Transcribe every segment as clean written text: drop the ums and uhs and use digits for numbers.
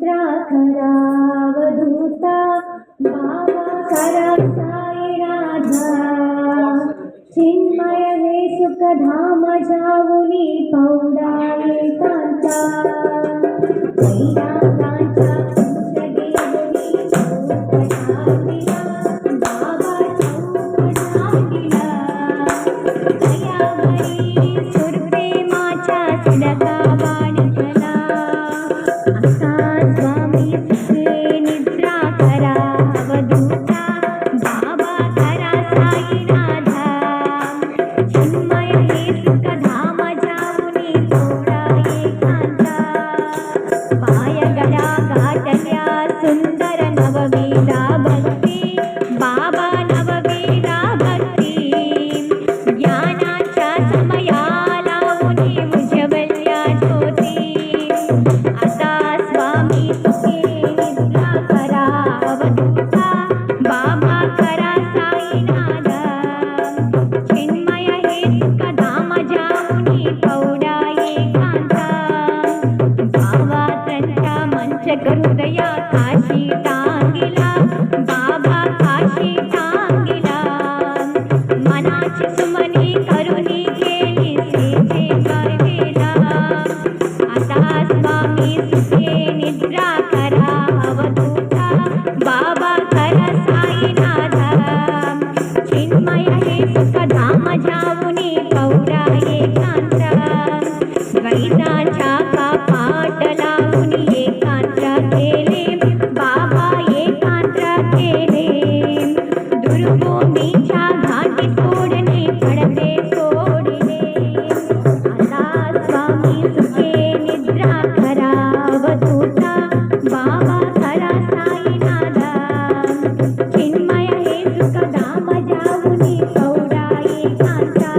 निद्रा खरावधूता बाबा खरा साई राधा चिन्मय हे सुखधाम जाऊनी पौडा एकांता वैरागांचा हृदया काशी टांगिला बाबा काशी टांगिला मनाची सुमनी करुणी केली सेजे करवेला आता स्वामी सुखे निद्रा करा अवधूता बाबा खरा साईनाथा चिन्मय हे सुखधाम जाऊनी पौरा एकांता द्वैताच्या कापाट लावून एकांता केले बाबा एकांता केले दुर्गोंदीच्या घाटी सोडणे पडते सोडले आता स्वामी सुखे निद्रा करा अवधूता बाबा खरा साईनाथा चिन्मय हे सुखधाम जाऊनी पौरा एकांता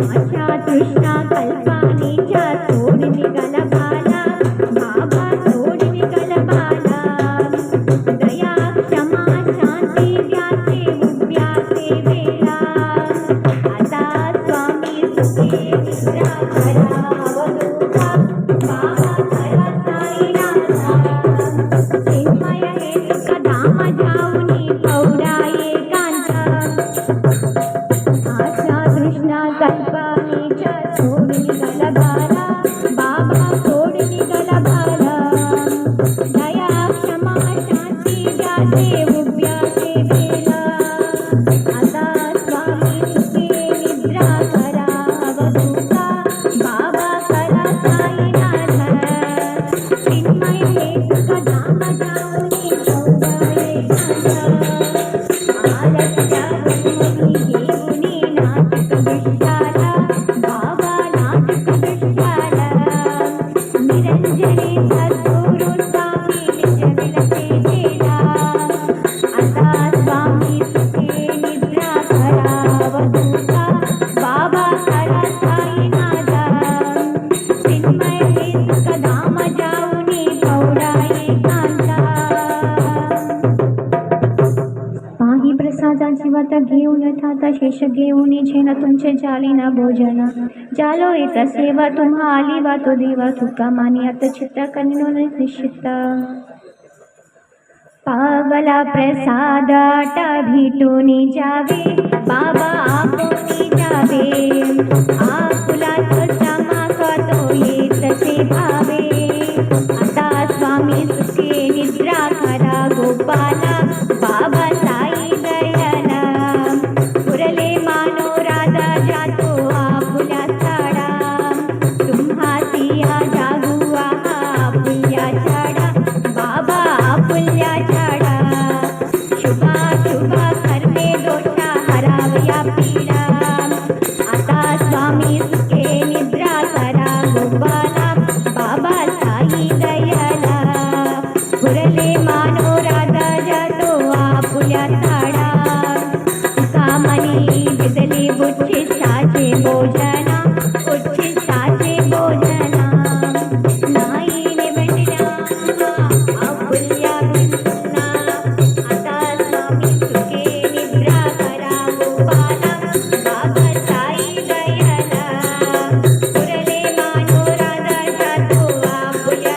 आशा तृष्णा कल्पानीच्या सोड निघाला बाला बाबा सोड निघाला बाला दया क्षमा शांती व्यासे उद्यासे वेळा आता स्वामी सुखे निद्रा करा अवधूता बाबा खरा साईनाथा चिन्मय हे सुखधाम जाऊनी पौरा एकांता आशा तृष्णा कल्पानीच्या सोड निघाला बाला बाबा सोड निघाला बाला दया क्षमा शांती व्यासे उभ्यासे वेळा आता स्वामी सुखे निद्रा करा अवधूता बाबा खरा साईनाथा चिन्मय हे सुखधाम जाऊनी पौरा एकांता आलस्या गणपती घेऊनी नाचक दृश्याला बाबा नाचक दृश्याला निरंजने सद्गुरु स्वामी निजविलसे गेला आता स्वामी सुखे निद्रा करा अवधूता बाबा खरा साईनाथा चिन्मय हे सुखधाम जाऊनी पौरा एकांता पाही प्रसादाची वात घेऊन थाता शेष घेऊन झेन तुमचे जालीना भोजन जालो येत सेवा तुम्हा आली वातो देवा तुका मानी आता चित्ता कनिनो निश्चित पावला प्रसादाट भेटूनी जावे बाबा आपोनी जावे आपुला तुझा मागा तो येतसे भावे आता स्वामी सुखे निद्रा करा गोपाला बाबा साई दयाला पुरले मानो राधा जातो आपुल्या साडा तुम्हा सिया जागुआ आपुल्या छाडा बाबा आपुल्या छाडा शुभा शुभा कर्मे दोषा हरावया पीडा आता स्वामी सुखे निद्रा करा गोपाला बाबा साई दयाला पुरले मानो राधा जातो आपुल्या साडा कामनी बिजली बुच्ची साचे बोजा